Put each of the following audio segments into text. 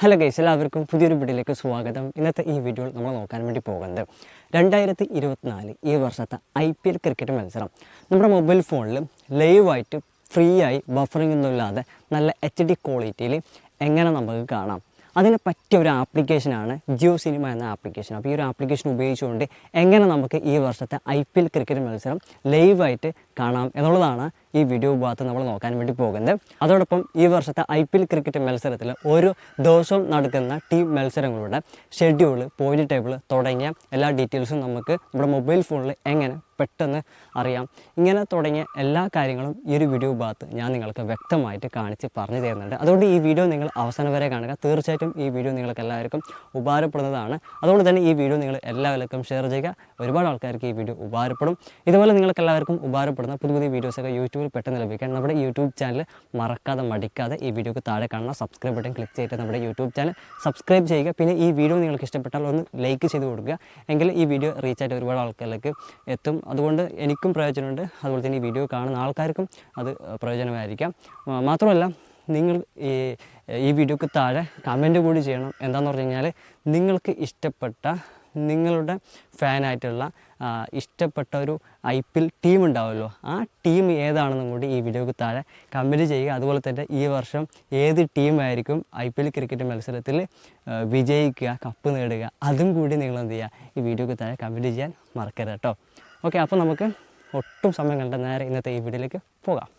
Hello guys, എല്ലാവർക്കും പുതിയൊരു വീഡിയോയിലേക്ക് സ്വാഗതം. ഇന്നത്തെ ഈ വീഡിയോയിൽ നമ്മൾ നോക്കാൻ വേണ്ടി പോകുന്നത് 2024 ഈ വർഷത്തെ IPL ക്രിക്കറ്റ് മത്സരം നമ്മുടെ മൊബൈൽ ഫോണിൽ ലൈവായിട്ട് ഫ്രീ ആയി ബഫറിംഗ് ഒന്നുമില്ലാതെ നല്ല HD ക്വാളിറ്റിയിൽ എങ്ങനെ നമുക്ക് കാണാം. അതിന് പറ്റിയ ഒരു ആപ്ലിക്കേഷനാണ് ജിയോ സിനിമ എന്ന ആപ്ലിക്കേഷൻ. അപ്പോൾ ഈ ഒരു ആപ്ലിക്കേഷൻ ഉപയോഗിച്ചുകൊണ്ട് എങ്ങനെ നമുക്ക് ഈ വർഷത്തെ IPL ക്രിക്കറ്റ് മത്സരം ലൈവായിട്ട് കാണാം എന്നുള്ളതാണ് ഈ വീഡിയോ ഭാഗത്ത് നമ്മൾ നോക്കാൻ വേണ്ടി പോകുന്നത്. അതോടൊപ്പം ഈ വർഷത്തെ IPL ക്രിക്കറ്റ് മത്സരത്തിൽ ഓരോ ദിവസവും നടക്കുന്ന ടീം മത്സരങ്ങളുടെ ഷെഡ്യൂൾ, പോയിന്റ് ടേബിൾ തുടങ്ങിയ എല്ലാ ഡീറ്റെയിൽസും നമുക്ക് നമ്മുടെ മൊബൈൽ ഫോണിൽ എങ്ങനെ പെട്ടെന്ന് അറിയാം. ഇങ്ങനെ തുടങ്ങിയ എല്ലാ കാര്യങ്ങളും ഈ ഒരു വീഡിയോ ഭാഗത്ത് ഞാൻ നിങ്ങൾക്ക് വ്യക്തമായിട്ട് കാണിച്ച് പറഞ്ഞു തരുന്നുണ്ട്. അതുകൊണ്ട് ഈ വീഡിയോ നിങ്ങൾ അവസാനം വരെ കാണുക. തീർച്ചയായിട്ടും ഈ വീഡിയോ നിങ്ങൾക്ക് എല്ലാവർക്കും ഉപകാരപ്പെടുന്നതാണ്. അതുകൊണ്ട് തന്നെ ഈ വീഡിയോ നിങ്ങൾ എല്ലാവർക്കും ഷെയർ ചെയ്യുക. ഒരുപാട് ആൾക്കാർക്ക് ഈ വീഡിയോ ഉപകാരപ്പെടും. ഇതുപോലെ നിങ്ങൾക്ക് എല്ലാവർക്കും ഉപകാരപ്പെടുന്ന പുതിയ പുതിയ വീഡിയോസൊക്കെ യൂട്യൂബിൽ പെട്ടെന്ന് ലഭിക്കാൻ നമ്മുടെ യൂട്യൂബ് ചാനൽ മറക്കാതെ മടിക്കാതെ ഈ വീഡിയോക്ക് താഴെ കാണുന്ന സബ്സ്ക്രൈബ് ബട്ടൺ ക്ലിക്ക് ചെയ്തിട്ട് നമ്മുടെ യൂട്യൂബ് ചാനൽ സബ്സ്ക്രൈബ് ചെയ്യുക. പിന്നെ ഈ വീഡിയോ നിങ്ങൾക്ക് ഇഷ്ടപ്പെട്ടാൽ ഒന്ന് ലൈക്ക് ചെയ്ത് കൊടുക്കുക. എങ്കിൽ ഈ വീഡിയോ റീച്ചായിട്ട് ഒരുപാട് ആൾക്കാരിലേക്ക് എത്തും. അതുകൊണ്ട് എനിക്കും പ്രയോജനമുണ്ട്, അതുപോലെ തന്നെ ഈ വീഡിയോ കാണുന്ന ആൾക്കാർക്കും അത് പ്രയോജനമായിരിക്കാം. മാത്രമല്ല, നിങ്ങൾ ഈ വീഡിയോക്ക് താഴെ കമൻറ്റ് കൂടി ചെയ്യണം. എന്താണെന്ന് പറഞ്ഞു കഴിഞ്ഞാൽ നിങ്ങൾക്ക് ഇഷ്ടപ്പെട്ട, നിങ്ങളുടെ ഫാനായിട്ടുള്ള ഇഷ്ടപ്പെട്ട ഒരു IPL ടീം ഉണ്ടാവുമല്ലോ, ആ ടീം ഏതാണെന്നും കൂടി ഈ വീഡിയോക്ക് താഴെ കമൻറ്റ് ചെയ്യുക. അതുപോലെ തന്നെ ഈ വർഷം ഏത് ടീമായിരിക്കും IPL ക്രിക്കറ്റ് മത്സരത്തിൽ വിജയിക്കുക, കപ്പ് നേടുക, അതും കൂടി നിങ്ങൾ എന്ത് ചെയ്യുക, ഈ വീഡിയോക്ക് താഴെ കമൻറ്റ് ചെയ്യാൻ മറക്കരുത് കേട്ടോ. ഓക്കെ, അപ്പോൾ നമുക്ക് ഒട്ടും സമയം കണ്ട നേരെ ഇന്നത്തെ ഈ വീഡിയോയിലേക്ക് പോകാം.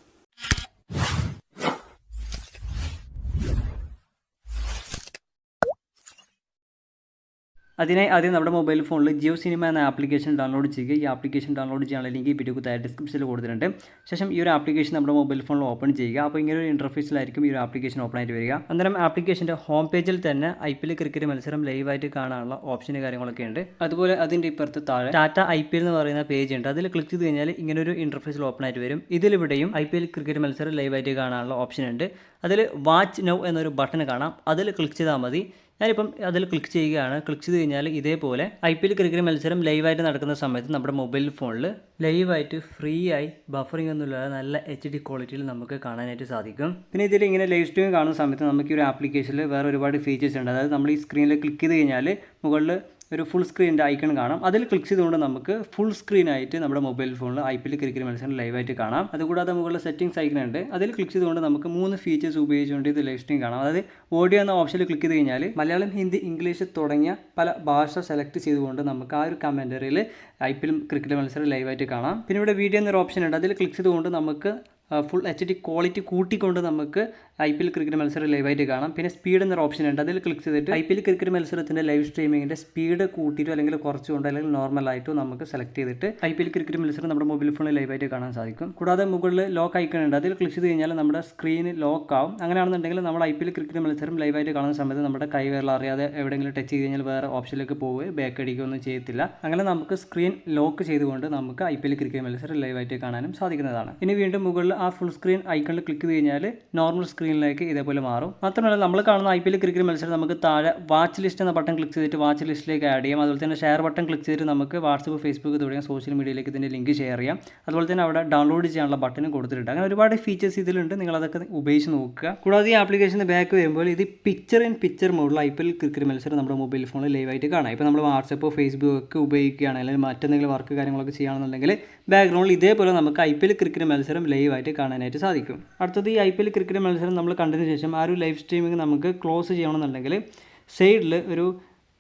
അതിനായി ആദ്യം നമ്മുടെ മൊബൈൽ ഫോണിൽ ജിയോ സിനിമ എന്ന ആപ്ലിക്കേഷൻ ഡൗൺലോഡ് ചെയ്യുക. ഈ ആപ്ലിക്കേഷൻ ഡൗൺലോഡ് ചെയ്യാനുള്ള ലിങ്ക് ഈ വീഡിയോക്ക് താഴെ ഡിസ്ക്രിപ്ഷനിൽ കൊടുത്തിട്ടുണ്ട്. ശേഷം ഈ ഒരു ആപ്ലിക്കേഷൻ നമ്മുടെ മൊബൈൽ ഫോണിൽ ഓപ്പൺ ചെയ്യുക. അപ്പോൾ ഇങ്ങനെ ഒരു ഇൻ്റർഫേസിലായിരിക്കും ഈ ഒരു ആപ്ലിക്കേഷൻ ഓപ്പൺ ആയിട്ട് വരിക. അന്നേരം ആപ്ലിക്കേഷൻ്റെ ഹോം പേജിൽ തന്നെ IPL ക്രിക്കറ്റ് മത്സരം ലൈവായിട്ട് കാണാനുള്ള ഓപ്ഷന് കാര്യങ്ങളൊക്കെ ഉണ്ട്. അതുപോലെ അതിൻ്റെ ഇപ്പുറത്ത് താഴെ ടാറ്റ IPL എന്ന് പറയുന്ന പേജ് ഉണ്ട്. അതിൽ ക്ലിക്ക് ചെയ്ത് കഴിഞ്ഞാൽ ഇങ്ങനെ ഒരു ഇൻ്റർഫേസിൽ ഓപ്പൺ ആയിട്ട് വരും. ഇതിലിവിടെയും IPL ക്രിക്കറ്റ് മത്സരം ലൈവായിട്ട് കാണാനുള്ള ഓപ്ഷൻ ഉണ്ട്. അതിൽ വാച്ച് നൗ എന്നൊരു ബട്ടൺ കാണാം. അതിൽ ക്ലിക്ക് ചെയ്താൽ മതി. ഞാനിപ്പം അതിൽ ക്ലിക്ക് ചെയ്യുകയാണ്. ക്ലിക്ക് ചെയ്ത് കഴിഞ്ഞാൽ ഇതേപോലെ IPL ക്രിക്കറ്റ് മത്സരം ലൈവായിട്ട് നടക്കുന്ന സമയത്ത് നമ്മുടെ മൊബൈൽ ഫോണിൽ ലൈവായിട്ട് ഫ്രീ ആയി ബഫറിംഗ് ഒന്നുമില്ലാതെ നല്ല HD ക്വാളിറ്റിയിൽ നമുക്ക് കാണാനായിട്ട് സാധിക്കും. പിന്നെ ഇതിൽ ഇങ്ങനെ ലൈവ് സ്ട്രീം കാണുന്ന സമയത്ത് നമുക്ക് ഈ ഒരു ആപ്ലിക്കേഷനിൽ വേറെ ഒരുപാട് ഫീച്ചേഴ്സ് ഉണ്ട്. അതായത് നമ്മൾ ഈ സ്ക്രീനിൽ ക്ലിക്ക് ചെയ്ത് കഴിഞ്ഞാൽ മുകളിൽ ഒരു ഫുൾ സ്ക്രീനിൻ്റെ ഐക്കൺ കാണാം. അതിൽ ക്ലിക്ക് ചെയ്തുകൊണ്ട് നമുക്ക് ഫുൾ സ്ക്രീനായിട്ട് നമ്മുടെ മൊബൈൽ ഫോണിൽ IPL ക്രിക്കറ്റ് മത്സരം ലൈവായിട്ട് കാണാം. അതുകൂടാതെ മുകളിൽ സെറ്റിംഗ്സ് ഐക്കൺ ഉണ്ട്. അതിൽ ക്ലിക്ക് ചെയ്തുകൊണ്ട് നമുക്ക് 3 ഫീച്ചേഴ്സ് ഉപയോഗിച്ചുകൊണ്ട് ഇത് ലൈവ് സ്ട്രീം കാണാം. അതായത് ഓഡിയോ എന്ന ഓപ്ഷനിൽ ക്ലിക്ക് ചെയ്ത് കഴിഞ്ഞാൽ മലയാളം, ഹിന്ദി, ഇംഗ്ലീഷ് തുടങ്ങിയ പല ഭാഷ സെലക്ട് ചെയ്തുകൊണ്ട് നമുക്ക് ആ ഒരു കമൻറ്ററിയിൽ IPL ക്രിക്കറ്റ് മത്സരം ലൈവായിട്ട് കാണാം. പിന്നെ ഇവിടെ വീഡിയോ എന്നൊരു ഓപ്ഷൻ ഉണ്ട്. അതിൽ ക്ലിക്ക് ചെയ്തുകൊണ്ട് നമുക്ക് ഫുൾ HD ക്വാളിറ്റി കൂട്ടിക്കൊണ്ട് നമുക്ക് IPL ക്രിക്കറ്റ് മത്സരം ലൈവായിട്ട് കാണാം. പിന്നെ സ്പീഡ് എന്നൊരു ഓപ്ഷൻ ഉണ്ട്. അതിൽ ക്ലിക്ക് ചെയ്തിട്ട് IPL ക്രിക്കറ്റ് മത്സരത്തിൻ്റെ ലൈവ് സ്ട്രീമിങ്ങിൻ്റെ സ്പീഡ് കൂട്ടിയിട്ടോ അല്ലെങ്കിൽ കുറച്ചുകൊണ്ടോ അല്ലെങ്കിൽ നോർമലായിട്ടോ നമുക്ക് സെലക്ട് ചെയ്തിട്ട് IPL ക്രിക്കറ്റ് മത്സരം നമ്മുടെ മൊബൈൽ ഫോണിൽ ലൈവായിട്ട് കാണാൻ സാധിക്കും. കൂടാതെ മുകളിൽ ലോക്ക് ഐക്കൺ ഉണ്ട്. അതിൽ ക്ലിക്ക് ചെയ്ത് കഴിഞ്ഞാൽ നമ്മുടെ സ്ക്രീന് ലോക്ക് ആവും. അങ്ങനെയാണെന്നുണ്ടെങ്കിൽ നമ്മൾ IPL ക്രിക്കറ്റ് മത്സരം ലൈവായിട്ട് കാണുന്ന സമയത്ത് നമ്മുടെ കൈവിരൽ അറിയാതെ എവിടെയെങ്കിലും ടച്ച് ചെയ്ത് കഴിഞ്ഞാൽ വേറെ ഓപ്ഷനിലേക്ക് പോവുകയോ ബാക്ക് അടിക്കുകയൊന്നും ചെയ്യത്തില്ല. അങ്ങനെ നമുക്ക് സ്ക്രീൻ ലോക്ക് ചെയ്തുകൊണ്ട് നമുക്ക് IPL ക്രിക്കറ്റ് മത്സരം ലൈവായിട്ട് കാണാനും സാധിക്കുന്നതാണ്. ഇനി വീണ്ടും മുകളിൽ ആ ഫുൾ സ്ക്രീൻ ഐക്കണിൽ ക്ലിക്ക് ചെയ്ത് കഴിഞ്ഞാൽ നോർമൽ സ്ക്രീനിലേക്ക് ഇതേപോലെ മാറും. മാത്രമല്ല, നമ്മൾ കാണുന്ന IPL ക്രിക്കറ്റ് മത്സരം നമുക്ക് താഴെ വാച്ച് ലിസ്റ്റ് എന്ന ബട്ടൺ ക്ലിക്ക് ചെയ്തിട്ട് വാച്ച് ലിസ്റ്റിലേക്ക് ആഡ് ചെയ്യാം. അതുപോലെ തന്നെ ഷെയർ ബട്ടൺ ക്ലിക്ക് ചെയ്തിട്ട് നമുക്ക് വാട്സപ്പ്, ഫേസ്ബുക്ക് തുടങ്ങിയ സോഷ്യൽ മീഡിയയിലേക്ക് ഇതിൻ്റെ ലിങ്ക് ഷെയർ ചെയ്യാം. അതുപോലെ തന്നെ അവിടെ ഡൗൺലോഡ് ചെയ്യാനുള്ള ബട്ടനും കൊടുത്തിട്ടുണ്ട്. അങ്ങനെ ഒരുപാട് ഫീച്ചേഴ്സ് ഇതിലുണ്ട്. നിങ്ങളതൊക്കെ ഉപയോഗിച്ച് നോക്കുക. കൂടാതെ ഈ ആപ്ലിക്കേഷൻ്റെ ബാക്ക് വരുമ്പോൾ ഇത് പിക്ചർ ഇൻ പിക്ചർ മോഡിൽ IPL ക്രിക്കറ്റ് മത്സരം നമ്മുടെ മൊബൈൽ ഫോണിൽ ലൈവായിട്ട് കാണാം. ഇപ്പോൾ നമ്മൾ വാട്സപ്പ്, ഫേസ്ബുക്ക് ഒക്കെ ഉപയോഗിക്കുകയാണ്, അല്ലെങ്കിൽ മറ്റെന്തെങ്കിലും വർക്ക് കാര്യങ്ങളൊക്കെ ചെയ്യുകയാണെന്നുണ്ടെങ്കിൽ ബാക്ക്ഗ്രൗണ്ടിൽ ഇതേപോലെ നമുക്ക് IPL ക്രിക്കറ്റ് മത്സരം ലൈവായിട്ട് കാണാനായിട്ട് സാധിക്കും. അടുത്തത് ഈ IPL ക്രിക്കറ്റ് മത്സരം നമ്മൾ കണ്ടതിന് ശേഷം ആ ഒരു ലൈവ് സ്ട്രീമിംഗ് നമുക്ക് ക്ലോസ് ചെയ്യണമെന്നുണ്ടെങ്കിൽ സൈഡിൽ ഒരു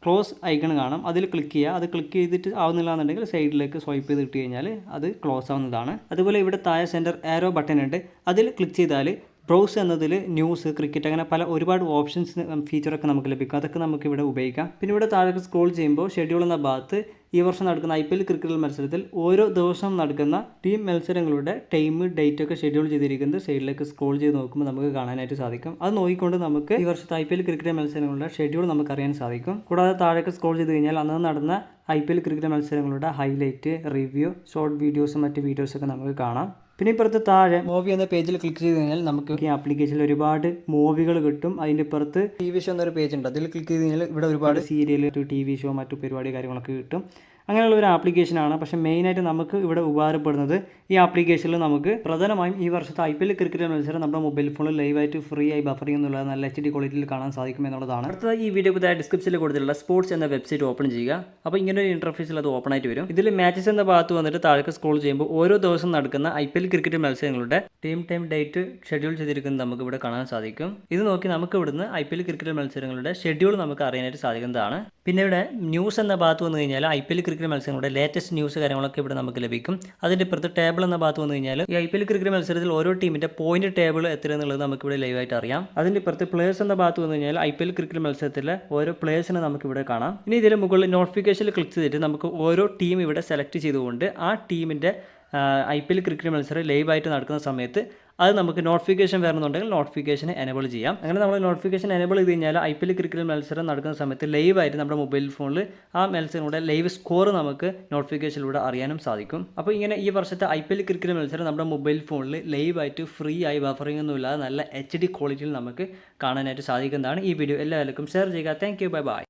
ക്ലോസ് ഐക്കൺ കാണാം. അതിൽ ക്ലിക്ക് ചെയ്യുക. അത് ക്ലിക്ക് ചെയ്തിട്ട് ആവുന്നില്ല എന്നുണ്ടെങ്കിൽ സൈഡിലേക്ക് സ്വൈപ്പ് ചെയ്ത് ഇട്ട് കഴിഞ്ഞാൽ അത് ക്ലോസ് ആവുന്നതാണ്. അതുപോലെ ഇവിടെ താഴെ സെൻറ്റർ ആരോ ബട്ടൺ ഉണ്ട്. അതിൽ ക്ലിക്ക് ചെയ്താൽ ബ്രൗസ് എന്നതിൽ ന്യൂസ്, ക്രിക്കറ്റ് അങ്ങനെ ഒരുപാട് ഓപ്ഷൻസ്, ഫീച്ചറൊക്കെ നമുക്ക് ലഭിക്കും. അതൊക്കെ നമുക്ക് ഇവിടെ ഉപയോഗിക്കാം. പിന്നെ ഇവിടെ താഴേക്ക് സ്ക്രോൾ ചെയ്യുമ്പോൾ ഷെഡ്യൂൾ എന്ന ഭാഗത്ത് ഈ വർഷം നടക്കുന്ന IPL ക്രിക്കറ്റ് മത്സരത്തിൽ ഓരോ ദിവസവും നടക്കുന്ന ടീം മത്സരങ്ങളുടെ ടൈം, ഡേറ്റ് ഒക്കെ ഷെഡ്യൂൾ ചെയ്തിരിക്കുന്നത് സൈഡിലേക്ക് സ്ക്രോൾ ചെയ്ത് നോക്കുമ്പോൾ നമുക്ക് കാണാനായിട്ട് സാധിക്കും. അത് നോക്കിക്കൊണ്ട് നമുക്ക് ഈ വർഷത്തെ IPL ക്രിക്കറ്റ് മത്സരങ്ങളുടെ ഷെഡ്യൂൾ നമുക്ക് അറിയാൻ സാധിക്കും. കൂടാതെ താഴേക്ക് സ്ക്രോൾ ചെയ്ത് കഴിഞ്ഞാൽ അന്ന് നടന്ന IPL ക്രിക്കറ്റ് മത്സരങ്ങളുടെ ഹൈലൈറ്റ്, റിവ്യൂ, ഷോർട്ട് വീഡിയോസും മറ്റ് വീഡിയോസൊക്കെ നമുക്ക് കാണാം. പിന്നെ ഇപ്പുറത്ത് താഴെ മൂവി എന്ന പേജിൽ ക്ലിക്ക് ചെയ്ത് കഴിഞ്ഞാൽ നമുക്ക് ഈ ആപ്ലിക്കേഷനിൽ ഒരുപാട് മൂവികൾ കിട്ടും. അതിൻ്റെ ഇപ്പുറത്ത് TV ഷോ എന്നൊരു പേജ് ഉണ്ട്. അതിൽ ക്ലിക്ക് ചെയ്ത് കഴിഞ്ഞാൽ ഇവിടെ ഒരുപാട് സീരിയൽ, TV ഷോ, മറ്റു പരിപാടി കാര്യങ്ങളൊക്കെ കിട്ടും. അങ്ങനെയുള്ള ഒരു ആപ്ലിക്കേഷനാണ്. പക്ഷേ മെയിനായിട്ട് നമുക്ക് ഇവിടെ ഉപകാരപ്പെടുന്നത് ഈ ആപ്ലിക്കേഷനിൽ നമുക്ക് പ്രധാനമായും ഈ വർഷത്തെ IPL ക്രിക്കറ്റ് മത്സരം നമ്മുടെ മൊബൈൽ ഫോണിൽ ലൈവായിട്ട് ഫ്രീ ആയി ബഫറിംഗ് എന്നുള്ളത് നല്ല HD ക്വാളിറ്റിയിൽ കാണാൻ സാധിക്കും എന്നുള്ളതാണ്. അടുത്ത ഈ വീഡിയോക്ക് ഡിസ്ക്രിപ്ഷനിൽ കൊടുത്തിട്ടുള്ള സ്പോർട്സ് എന്ന വെബ്സൈറ്റ് ഓപ്പൺ ചെയ്യുക. അപ്പോൾ ഇങ്ങനെ ഒരു ഇന്റർഫേസിൽ അത് ഓപ്പൺ ആയിട്ട് വരും. ഇതിൽ മാച്ചസ് എന്ന ഭാഗത്ത് വന്നിട്ട് താഴേക്ക് സ്ക്രോൾ ചെയ്യുമ്പോൾ ഓരോ ദിവസം നടക്കുന്ന IPL ക്രിക്കറ്റ് മത്സരങ്ങളുടെ ടൈം ഡേറ്റ് ഷെഡ്യൂൾ ചെയ്തിരിക്കുന്നത് നമുക്ക് ഇവിടെ കാണാൻ സാധിക്കും. ഇത് നോക്കി നമുക്ക് ഇവിടുന്ന് IPL ക്രിക്കറ്റ് മത്സരങ്ങളുടെ ഷെഡ്യൂൾ നമുക്ക് അറിയാനായിട്ട് സാധിക്കുന്നതാണ്. പിന്നെ ഇവിടെ ന്യൂസ് എന്ന ഭാഗത്ത് വന്നു കഴിഞ്ഞാൽ IPL ക്രിക്കറ്റ് മത്സരങ്ങളുടെ ലേറ്റസ്റ്റ് ന്യൂസ് കാര്യങ്ങളൊക്കെ ഇവിടെ നമുക്ക് ലഭിക്കും. അതിൻ്റെ ഇപ്പുറത്ത് ടേബിൾ എന്ന ഭാഗത്ത് വന്നു കഴിഞ്ഞാൽ ഈ IPL ക്രിക്കറ്റ് മത്സരത്തിൽ ഓരോ ടീമിൻ്റെ പോയിന്റ് ടേബിൾ എത്ര എന്നുള്ളത് നമുക്ക് ഇവിടെ ലൈവായിട്ട് അറിയാം. അതിൻ്റെ ഇപ്പുറത്ത് പ്ലേയേഴ്സ് എന്ന ഭാഗത്ത് വന്നു കഴിഞ്ഞാൽ IPL ക്രിക്കറ്റ് മത്സരത്തിലെ ഓരോ പ്ലേയേഴ്സിനെ നമുക്ക് ഇവിടെ കാണാം. ഇനി ഇതിന് മുകളിൽ നോട്ടിഫിക്കേഷനിൽ ക്ലിക്ക് ചെയ്തിട്ട് നമുക്ക് ഓരോ ടീം ഇവിടെ സെലക്ട് ചെയ്തുകൊണ്ട് ആ ടീമിൻ്റെ IPL ക്രിക്കറ്റ് മത്സരം ലൈവായിട്ട് നടക്കുന്ന സമയത്ത് അത് നമുക്ക് നോട്ടിഫിക്കേഷൻ വരണമെന്നുണ്ടെങ്കിൽ നോട്ടിഫിക്കേഷൻ എനേബിൾ ചെയ്യാം. അങ്ങനെ നമ്മൾ നോട്ടിഫിക്കേഷൻ എനേബിൾ ചെയ്ത് കഴിഞ്ഞാൽ IPL ക്രിക്കറ്റ് മത്സരം നടക്കുന്ന സമയത്ത് ലൈവായിട്ട് നമ്മുടെ മൊബൈൽ ഫോണിൽ ആ മത്സരങ്ങളുടെ ലൈവ് സ്കോർ നമുക്ക് നോട്ടിഫിക്കേഷനിലൂടെ അറിയാനും സാധിക്കും. അപ്പോൾ ഇങ്ങനെ ഈ വർഷത്തെ IPL ക്രിക്കറ്റ് മത്സരം നമ്മുടെ മൊബൈൽ ഫോണിൽ ലൈവായിട്ട് ഫ്രീ ആയി ബഫറിംഗ് ഒന്നുമില്ലാതെ നല്ല HD ക്വാളിറ്റിയിൽ നമുക്ക് കാണാനായിട്ട് സാധിക്കുന്നതാണ്. ഈ വീഡിയോ എല്ലാവർക്കും ഷെയർ ചെയ്യുക. Thank you, bye bye.